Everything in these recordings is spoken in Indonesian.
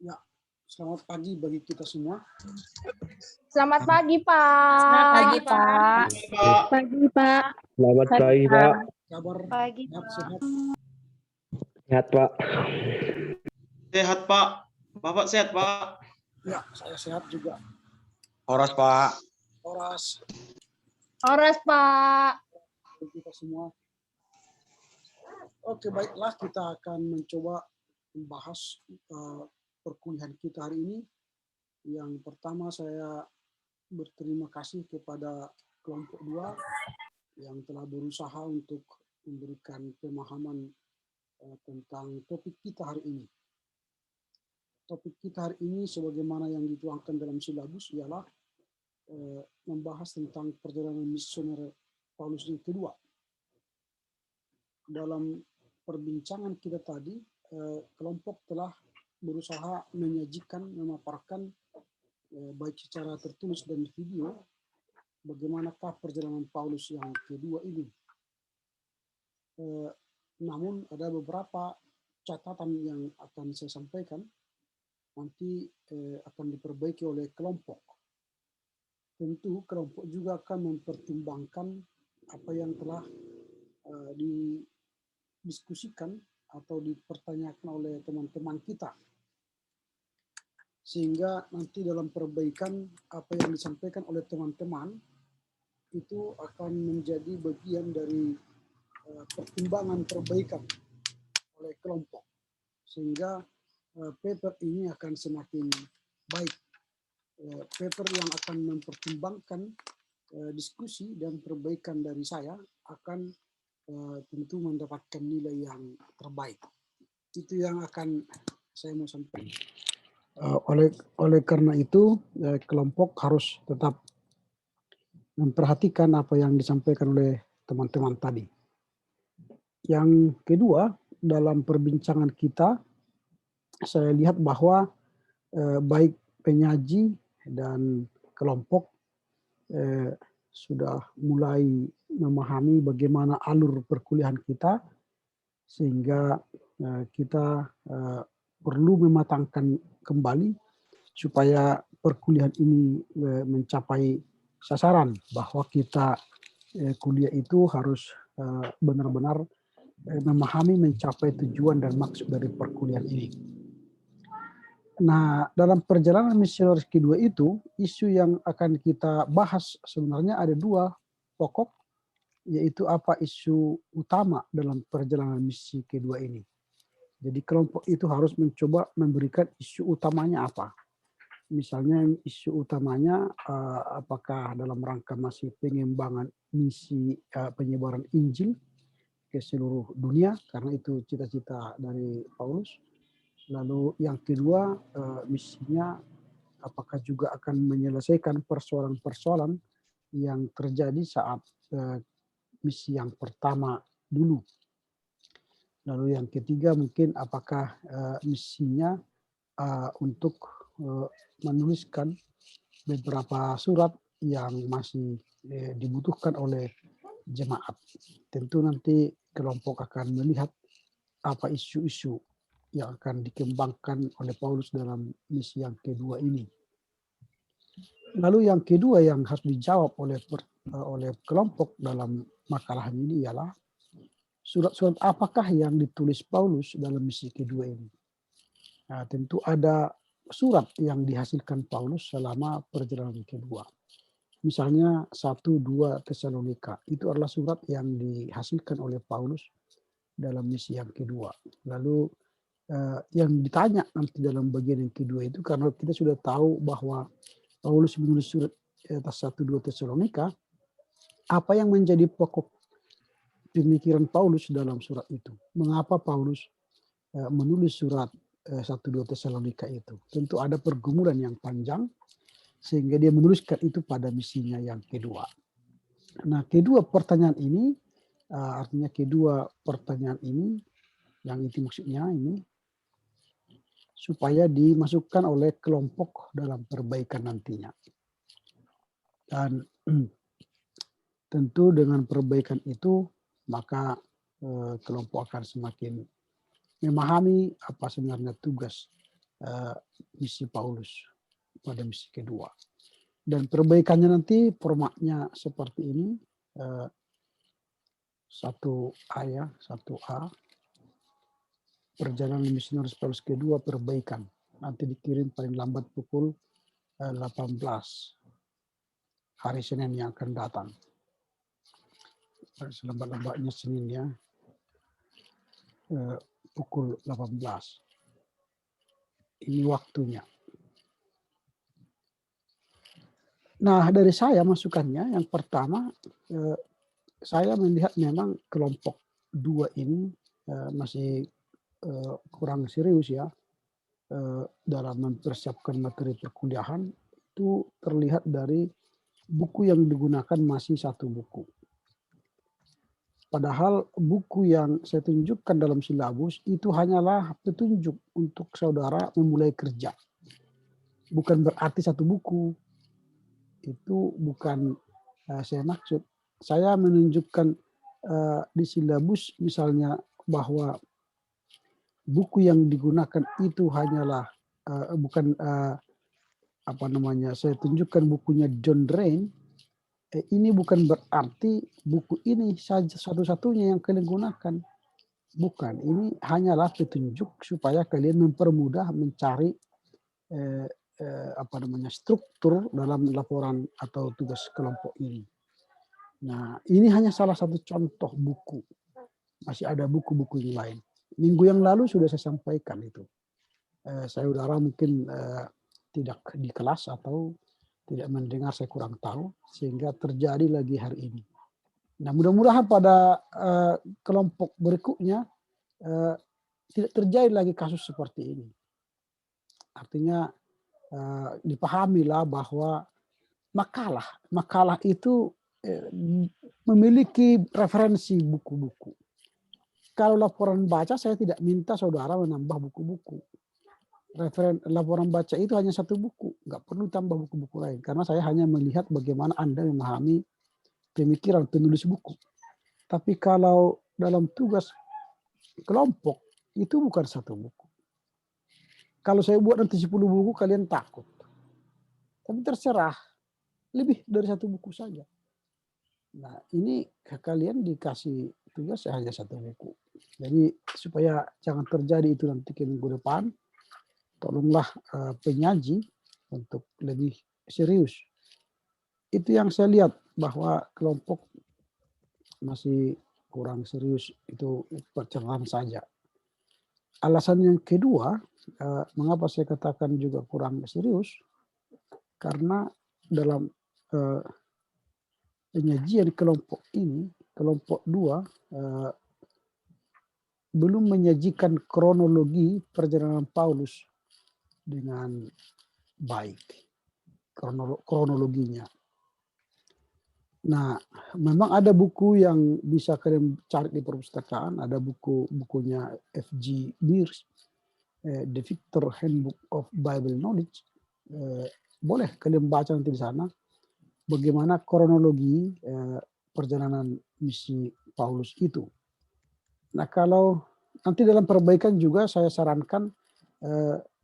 Ya, selamat pagi bagi kita semua. Selamat pagi, Pak. Selamat pagi, Pak. Pagi, Pak. Selamat pagi, Pak. Kabar Pagi, sehat-sehat. Sehat, Pak. Sehat, Pak. Bapak sehat, Pak. Ya, saya sehat juga. Horas, Pak. Horas Horas, Pak. bagi kita semua. Oke, baiklah, kita akan mencoba membahas perkuliahan kita hari ini. Yang pertama, saya berterima kasih kepada kelompok 2 yang telah berusaha untuk memberikan pemahaman tentang topik kita hari ini. Topik kita hari ini sebagaimana yang dituangkan dalam silabus ialah membahas tentang perjalanan misioner Paulus yang kedua. Dalam perbincangan kita tadi, kelompok telah berusaha menyajikan, memaparkan baik secara tertulis dan video bagaimanakah perjalanan Paulus yang kedua ini. Namun ada beberapa catatan yang akan saya sampaikan nanti akan diperbaiki oleh kelompok. Tentu kelompok juga akan mempertimbangkan apa yang telah didiskusikan atau dipertanyakan oleh teman-teman kita. Sehingga nanti dalam perbaikan apa yang disampaikan oleh teman-teman itu akan menjadi bagian dari pertimbangan perbaikan oleh kelompok. Sehingga paper ini akan semakin baik. Paper yang akan mempertimbangkan diskusi dan perbaikan dari saya akan tentu mendapatkan nilai yang terbaik. Itu yang akan saya mau sampaikan. Oleh karena itu, kelompok harus tetap memperhatikan apa yang disampaikan oleh teman-teman tadi. Yang kedua, dalam perbincangan kita, saya lihat bahwa baik penyaji dan kelompok sudah mulai memahami bagaimana alur perkuliahan kita, sehingga kita perlu mematangkan kembali supaya perkuliahan ini mencapai sasaran bahwa kita kuliah itu harus benar-benar memahami, mencapai tujuan dan maksud dari perkuliahan ini. Nah, dalam perjalanan misioner kedua itu, isu yang akan kita bahas sebenarnya ada dua pokok, yaitu apa isu utama dalam perjalanan misi kedua ini. Jadi kelompok itu harus mencoba memberikan isu utamanya apa. Misalnya isu utamanya apakah dalam rangka masih pengembangan misi penyebaran Injil ke seluruh dunia, karena itu cita-cita dari Paulus. Lalu yang kedua, misinya apakah juga akan menyelesaikan persoalan-persoalan yang terjadi saat misi yang pertama dulu. Lalu yang ketiga mungkin apakah misinya untuk menuliskan beberapa surat yang masih dibutuhkan oleh jemaat. Tentu nanti kelompok akan melihat apa isu-isu yang akan dikembangkan oleh Paulus dalam misi yang kedua ini. Lalu yang kedua yang harus dijawab oleh kelompok dalam makalah ini ialah surat-surat apakah yang ditulis Paulus dalam misi kedua ini. Nah, tentu ada surat yang dihasilkan Paulus selama perjalanan kedua. Misalnya 1-2 Tesalonika, itu adalah surat yang dihasilkan oleh Paulus dalam misi yang kedua. Lalu yang ditanya nanti dalam bagian yang kedua itu, karena kita sudah tahu bahwa Paulus menulis surat atas 1-2 Tesalonika, apa yang menjadi pokok pemikiran Paulus dalam surat itu? Mengapa Paulus menulis surat 1-2 Tesalonika itu? Tentu ada pergumulan yang panjang sehingga dia menuliskan itu pada misinya yang kedua. Nah, kedua pertanyaan ini yang itu maksudnya ini supaya dimasukkan oleh kelompok dalam perbaikan nantinya. Dan tentu dengan perbaikan itu maka kelompok akan semakin memahami apa sebenarnya tugas misi Paulus pada misi kedua. Dan perbaikannya nanti formatnya seperti ini, 1A ya, 1A. Perjalanan misionaris Paulus kedua perbaikan. Nanti dikirim paling lambat pukul 18 hari Senin yang akan datang. Selambat-lambatnya Senin ya, pukul 18. Ini waktunya. Nah, dari saya masukannya yang pertama, saya melihat memang kelompok 2 ini masih kurang serius ya dalam mempersiapkan materi perkuliahan. Itu terlihat dari buku yang digunakan masih 1 buku. Padahal buku yang saya tunjukkan dalam silabus itu hanyalah petunjuk untuk saudara memulai kerja. Bukan berarti 1 buku. Itu bukan saya maksud. Saya menunjukkan di silabus misalnya bahwa buku yang digunakan itu hanyalah bukan saya tunjukkan bukunya John Drain. Ini bukan berarti buku ini saja satu-satunya yang kalian gunakan. Bukan, ini hanyalah petunjuk supaya kalian mempermudah mencari struktur dalam laporan atau tugas kelompok ini. Nah, ini hanya salah satu contoh buku. Masih ada buku-buku yang lain. Minggu yang lalu sudah saya sampaikan itu. Saudara mungkin tidak di kelas atau tidak mendengar, saya kurang tahu, sehingga terjadi lagi hari ini. Nah, mudah-mudahan pada kelompok berikutnya tidak terjadi lagi kasus seperti ini. Artinya dipahamilah bahwa makalah itu memiliki referensi buku-buku. Kalau laporan baca, saya tidak minta saudara menambah buku-buku. Laporan baca itu hanya 1 buku, nggak perlu tambah buku-buku lain, karena saya hanya melihat bagaimana Anda memahami pemikiran penulis buku. Tapi kalau dalam tugas kelompok itu bukan 1 buku. Kalau saya buat nanti 10 buku, kalian takut. Tapi terserah, lebih dari 1 buku saja. Nah, ini kalian dikasih tugas hanya 1 buku. Jadi supaya jangan terjadi itu nanti ke minggu depan, tolonglah penyaji untuk lebih serius. Itu yang saya lihat bahwa kelompok masih kurang serius, itu percakapan saja. Alasan yang kedua, mengapa saya katakan juga kurang serius, karena dalam penyajian kelompok ini, kelompok 2 belum menyajikan kronologi perjalanan Paulus dengan baik, kronologinya. Nah, memang ada buku yang bisa kalian cari di perpustakaan, ada bukunya F.G. Beers, The Victor Handbook of Bible Knowledge. Boleh kalian baca nanti di sana bagaimana kronologi perjalanan misi Paulus itu. Nah, kalau nanti dalam perbaikan juga saya sarankan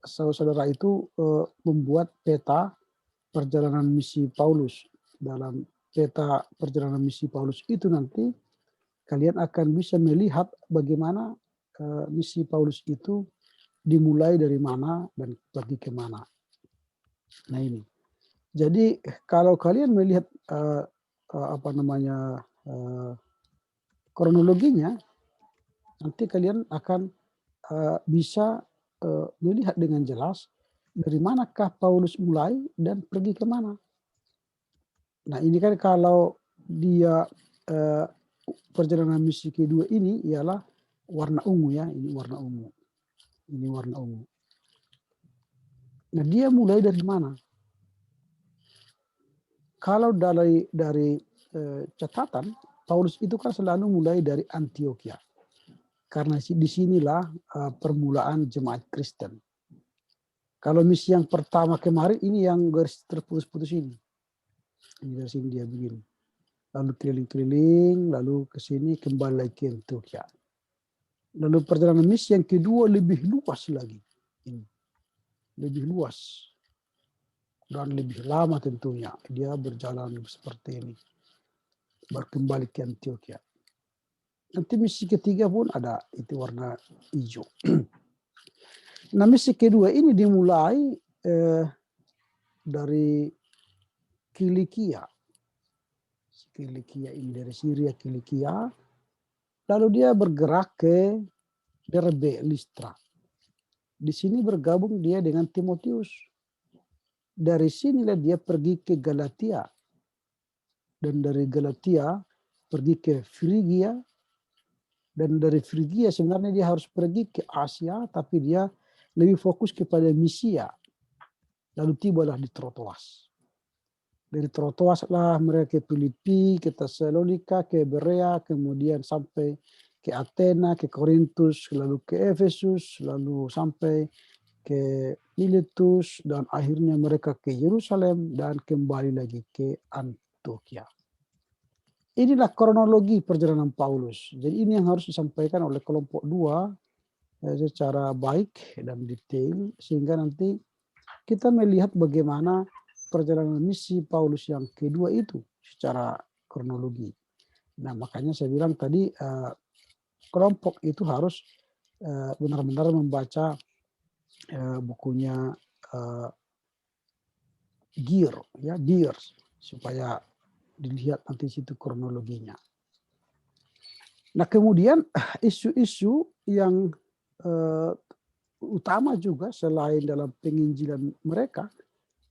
saudara itu membuat peta perjalanan misi Paulus. Dalam peta perjalanan misi Paulus itu nanti kalian akan bisa melihat bagaimana misi Paulus itu dimulai dari mana dan pergi kemana. Nah, ini. Jadi kalau kalian melihat kronologinya, nanti kalian akan bisa melihat dengan jelas dari manakah Paulus mulai dan pergi kemana. Nah, ini kan kalau dia perjalanan misi kedua ini ialah warna ungu ya, ini warna ungu. Ini warna ungu. Nah, dia mulai dari mana? Kalau dari catatan, Paulus itu kan selalu mulai dari Antioquia. Karena disinilah permulaan jemaat Kristen. Kalau misi yang pertama kemarin, ini yang garis terputus-putus ini. Ini dari sini dia begini. Lalu keliling-keliling, lalu ke sini kembali lagi ke Antioquia. Lalu perjalanan misi yang kedua lebih luas lagi. Ini. Lebih luas. Dan lebih lama tentunya. Dia berjalan seperti ini. Baru kembali ke Antioquia. Nanti misi ketiga pun ada, itu warna hijau. Nah, misi kedua ini dimulai dari Kilikia. Kilikia ini dari Syria, Kilikia. Lalu dia bergerak ke Derbe, Listra. Di sini bergabung dia dengan Timotius. Dari sinilah dia pergi ke Galatia. Dan dari Galatia pergi ke Frigia. Dan dari Frigia sebenarnya dia harus pergi ke Asia, tapi dia lebih fokus kepada Misia. Lalu tibalah di Trotoas. Dari Trotoas lah mereka ke Filipi, ke Tesalonika, ke Berea, kemudian sampai ke Athena, ke Korintus, lalu ke Efesus, lalu sampai ke Miletus, dan akhirnya mereka ke Yerusalem dan kembali lagi ke Antioquia. Inilah kronologi perjalanan Paulus. Jadi ini yang harus disampaikan oleh kelompok 2 secara baik dan detail, sehingga nanti kita melihat bagaimana perjalanan misi Paulus yang kedua itu secara kronologi. Nah, makanya saya bilang tadi kelompok itu harus benar-benar membaca bukunya Gears, supaya dilihat nanti situ kronologinya. Nah, kemudian isu-isu yang utama juga selain dalam penginjilan mereka,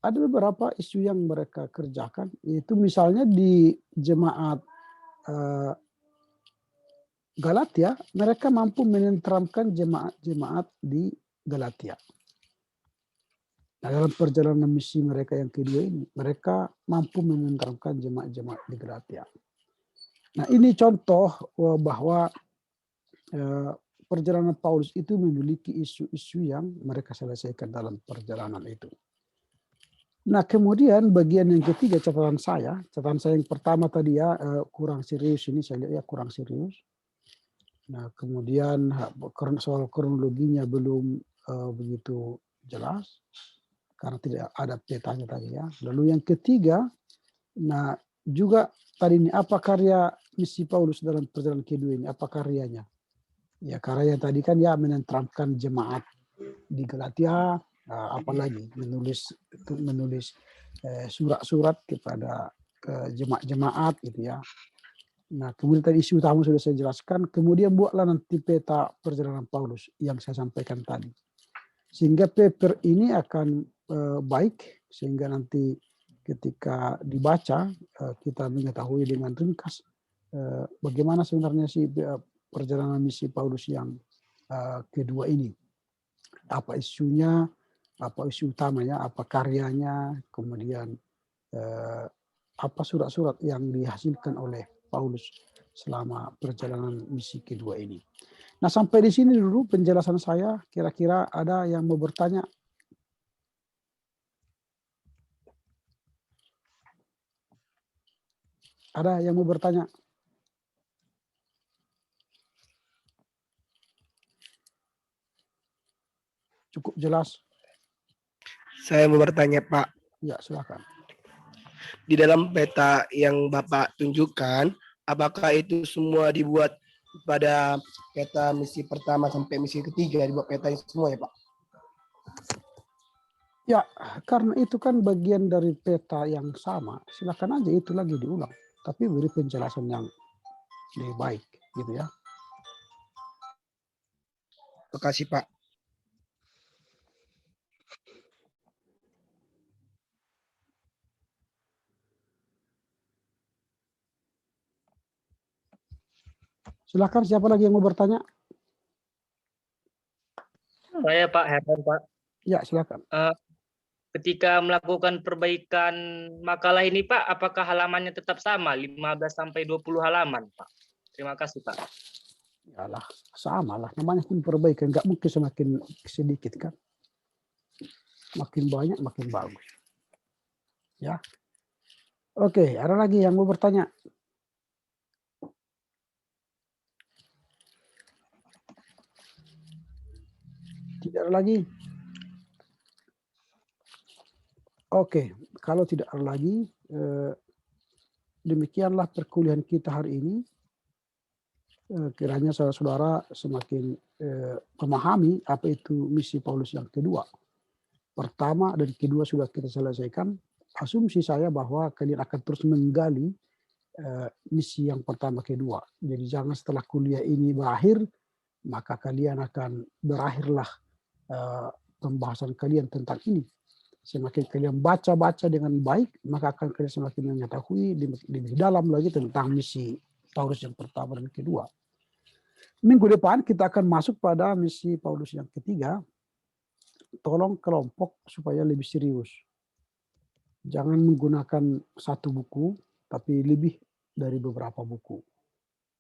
ada beberapa isu yang mereka kerjakan, yaitu misalnya di jemaat Galatia, mereka mampu menenteramkan jemaat-jemaat di Galatia. Nah, dalam perjalanan misi mereka yang kedua ini, mereka mampu menenteramkan jemaat-jemaat di Galatia. Nah, ini contoh bahwa perjalanan Paulus itu memiliki isu-isu yang mereka selesaikan dalam perjalanan itu. Nah, kemudian bagian yang ketiga catatan saya yang pertama tadi ya kurang serius, ini saya lihat ya kurang serius. Nah, kemudian soal kronologinya belum begitu jelas karena tidak ada petanya tadi ya. Lalu yang ketiga, nah juga tadi ini apa karya misi Paulus dalam perjalanan kedua ini, apa karyanya? Ya, karyanya tadi kan ya menenteramkan jemaat di Galatia, apalagi menulis surat-surat kepada jemaat-jemaat gitu ya. Nah, kemudian tadi isu utama sudah saya jelaskan, kemudian buatlah nanti peta perjalanan Paulus yang saya sampaikan tadi. Sehingga paper ini akan baik, sehingga nanti ketika dibaca kita mengetahui dengan ringkas bagaimana sebenarnya sih perjalanan misi Paulus yang kedua ini. Apa isunya, apa isu utamanya, apa karyanya, kemudian apa surat-surat yang dihasilkan oleh Paulus selama perjalanan misi kedua ini. Nah, sampai di sini dulu penjelasan saya. Kira-kira ada yang mau bertanya? Ada yang mau bertanya? Cukup jelas? Saya mau bertanya, Pak. Ya, silakan. Di dalam peta yang Bapak tunjukkan, apakah itu semua dibuat pada peta misi pertama sampai misi ketiga, dibuat peta semua ya, Pak? Ya, karena itu kan bagian dari peta yang sama. Silakan aja itu lagi diulang. Tapi beri penjelasan yang lebih baik, gitu ya. Terima kasih, Pak. Silakan, siapa lagi yang mau bertanya? Saya Pak Herman, Pak. Ya, silakan. Ketika melakukan perbaikan makalah ini, Pak, apakah halamannya tetap sama, 15 sampai 20 halaman, Pak? Terima kasih, Pak. Yalah, sama lah. Namanya pun perbaikan. Nggak mungkin semakin sedikit kan. Makin banyak, makin bagus. Ya. Oke, ada lagi yang mau bertanya? Tidak ada lagi? Oke, kalau tidak ada lagi, demikianlah perkuliahan kita hari ini. Kiranya saudara-saudara semakin memahami apa itu misi Paulus yang kedua. Pertama dan kedua sudah kita selesaikan. Asumsi saya bahwa kalian akan terus menggali misi yang pertama kedua. Jadi jangan setelah kuliah ini berakhir, maka kalian akan berakhirlah pembahasan kalian tentang ini. Semakin kalian baca-baca dengan baik, maka akan kalian semakin mengetahui lebih dalam lagi tentang misi Paulus yang pertama dan kedua. Minggu depan kita akan masuk pada misi Paulus yang ketiga. Tolong kelompok supaya lebih serius. Jangan menggunakan satu buku, tapi lebih dari beberapa buku.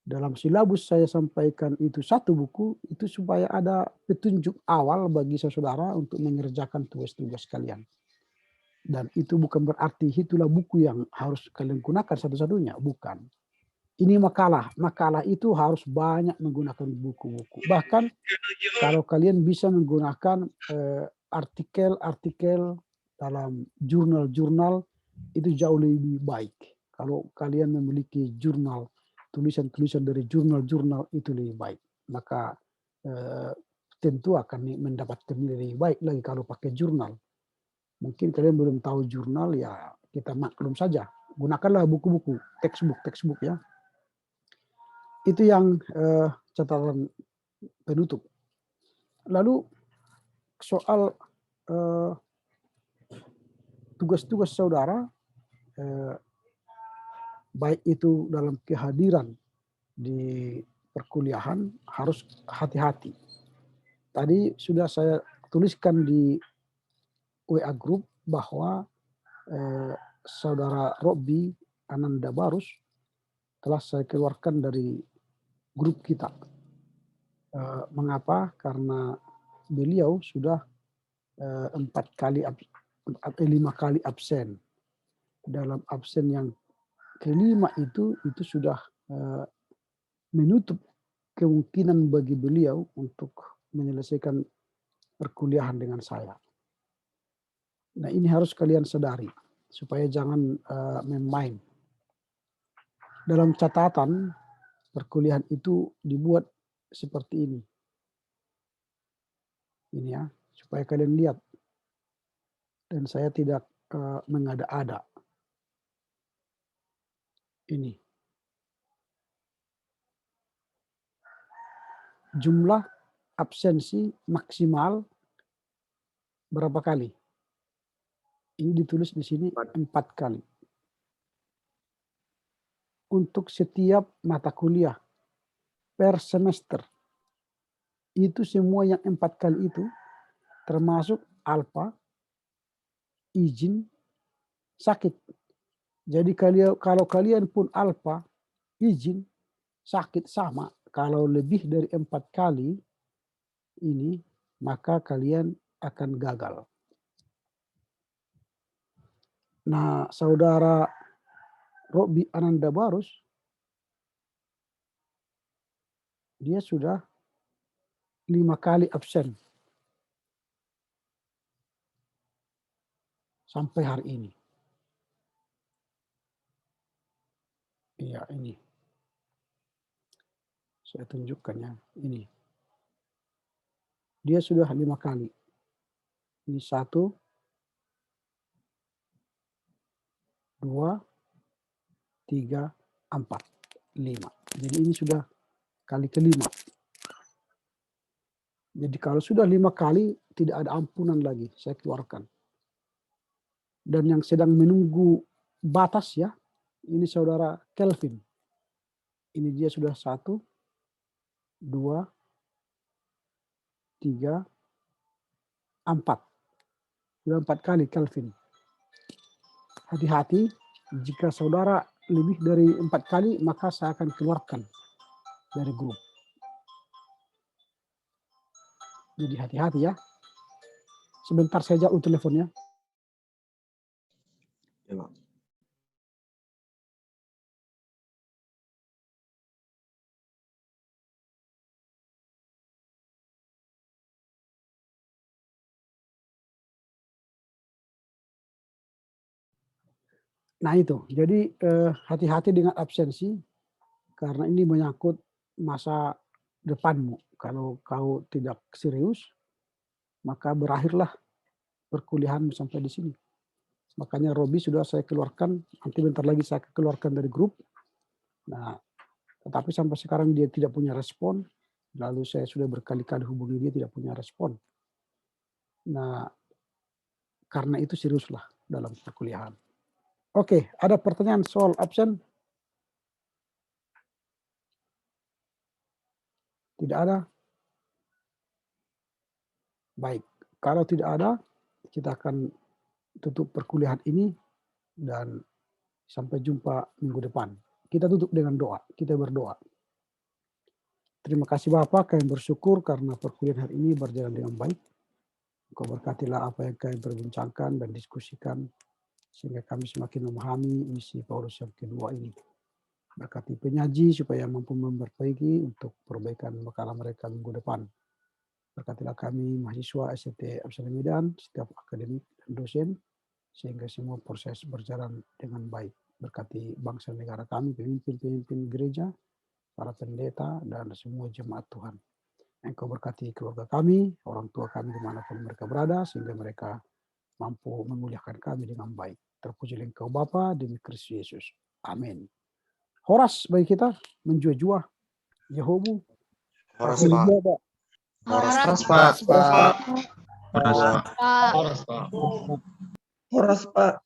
Dalam silabus saya sampaikan itu satu buku, itu supaya ada petunjuk awal bagi saudara untuk mengerjakan tugas-tugas kalian. Dan itu bukan berarti itulah buku yang harus kalian gunakan satu-satunya, bukan. Ini makalah. Makalah itu harus banyak menggunakan buku-buku. Bahkan kalau kalian bisa menggunakan artikel-artikel dalam jurnal-jurnal, itu jauh lebih baik. Kalau kalian memiliki jurnal, tulisan-tulisan dari jurnal-jurnal itu lebih baik. Maka tentu akan mendapatkan nilai lebih baik lagi kalau pakai jurnal. Mungkin kalian belum tahu jurnal, ya kita maklum saja. Gunakanlah buku-buku, textbook ya. Itu yang catatan penutup. Lalu soal tugas-tugas saudara, baik itu dalam kehadiran di perkuliahan harus hati-hati. Tadi sudah saya tuliskan di WA Group bahwa saudara Robby Ananda Barus telah saya keluarkan dari grup kita. Mengapa? Karena beliau sudah 5 kali absen. Dalam absen yang kelima itu sudah menutup kemungkinan bagi beliau untuk menyelesaikan perkuliahan dengan saya. Nah, ini harus kalian sadari supaya jangan main-main. Dalam catatan perkuliahan itu dibuat seperti ini. Ini ya, supaya kalian lihat. Dan saya tidak mengada-ada. Ini. Jumlah absensi maksimal berapa kali? Ini ditulis di sini 4 kali. Untuk setiap mata kuliah per semester. Itu semua yang 4 kali itu termasuk alfa, izin, sakit. Jadi kalau kalian pun alfa, izin, sakit sama. Kalau lebih dari 4 kali ini, maka kalian akan gagal. Nah, saudara Robby Ananda Barus, dia sudah 5 kali absen. Sampai hari ini. Iya, ini. Saya tunjukkan ya, ini. Dia sudah 5 kali. Ini 1, 2, 3, 4, 5. Jadi ini sudah kali kelima. Jadi kalau sudah 5 kali, tidak ada ampunan lagi, saya keluarkan. Dan yang sedang menunggu batas ya, ini saudara Kelvin. Ini dia sudah 1, 2, 3, 4. Sudah 4 kali Kelvin. Hati-hati, jika saudara lebih dari 4 kali, maka saya akan keluarkan dari grup. Jadi hati-hati ya. Sebentar saya jauh teleponnya. Ya, Pak. Nah itu, jadi hati-hati dengan absensi karena ini menyangkut masa depanmu. Kalau kau tidak serius, maka berakhirlah perkuliahanmu sampai di sini. Makanya Robi sudah saya keluarkan, nanti bentar lagi saya keluarkan dari grup. Nah, tetapi sampai sekarang dia tidak punya respon. Lalu saya sudah berkali-kali hubungi dia tidak punya respon. Nah, karena itu seriuslah dalam perkuliahan. Oke, ada pertanyaan soal absen? Tidak ada? Baik, kalau tidak ada, kita akan tutup perkuliahan ini dan sampai jumpa minggu depan. Kita tutup dengan doa, kita berdoa. Terima kasih Bapak, kami bersyukur karena perkuliahan hari ini berjalan dengan baik. Engkau berkatilah apa yang kami perbincangkan dan diskusikan, sehingga kami semakin memahami misi Paulus yang kedua ini. Berkati penyaji supaya mampu memperbaiki untuk perbaikan makalah mereka minggu depan. Berkatilah kami mahasiswa SMT Amsar Medan, setiap akademik dan dosen, sehingga semua proses berjalan dengan baik. Berkati bangsa negara kami, pemimpin-pemimpin gereja, para pendeta, dan semua jemaat Tuhan. Engkau berkati keluarga kami, orang tua kami dimanapun mereka berada, sehingga mereka mampu memuliakan kami dengan baik. Terpujilah Engkau Bapa demi Kristus Yesus. Amin. Horas bagi kita menjua-jua. Yehobu. Horas Pak. Horas, Pak. Pak. Horas Pak. Pak. Horas Pak.